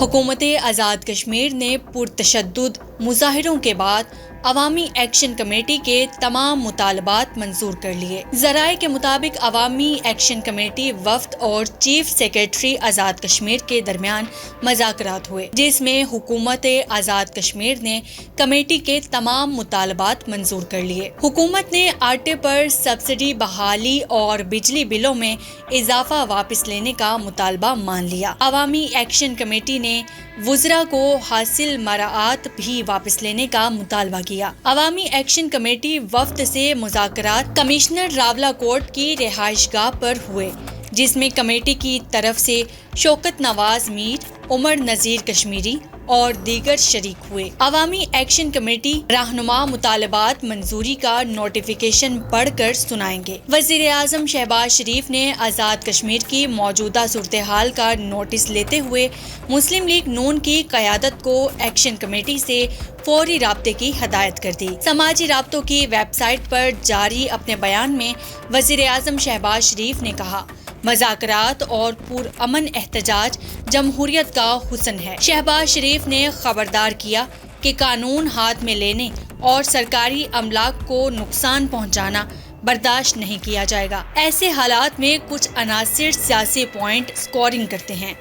حکومت آزاد کشمیر نے پرتشدد مظاہروں کے بعد عوامی ایکشن کمیٹی کے تمام مطالبات منظور کر لیے۔ ذرائع کے مطابق عوامی ایکشن کمیٹی وفد اور چیف سیکریٹری آزاد کشمیر کے درمیان مذاکرات ہوئے، جس میں حکومت آزاد کشمیر نے کمیٹی کے تمام مطالبات منظور کر لیے۔ حکومت نے آٹے پر سبسڈی بحالی اور بجلی بلوں میں اضافہ واپس لینے کا مطالبہ مان لیا۔ عوامی ایکشن کمیٹی نے وزراء کو حاصل مراعات بھی واپس لینے کا مطالبہ کیا۔ عوامی ایکشن کمیٹی وفد سے مذاکرات کمشنر راولاکوٹ کی رہائش گاہ پر ہوئے، جس میں کمیٹی کی طرف سے شوکت نواز میر، عمر نذیر کشمیری اور دیگر شریک ہوئے۔ عوامی ایکشن کمیٹی رہنما مطالبات منظوری کا نوٹیفیکیشن پڑھ کر سنائیں گے۔ وزیر اعظم شہباز شریف نے آزاد کشمیر کی موجودہ صورتحال کا نوٹس لیتے ہوئے مسلم لیگ نون کی قیادت کو ایکشن کمیٹی سے فوری رابطے کی ہدایت کر دی۔ سماجی رابطوں کی ویب سائٹ پر جاری اپنے بیان میں وزیر اعظم شہباز شریف نے کہا، مذاکرات اور پرامن احتجاج جمہوریت کا حسن ہے۔ شہباز شریف نے خبردار کیا کہ قانون ہاتھ میں لینے اور سرکاری املاک کو نقصان پہنچانا برداشت نہیں کیا جائے گا۔ ایسے حالات میں کچھ عناصر سیاسی پوائنٹ اسکورنگ کرتے ہیں۔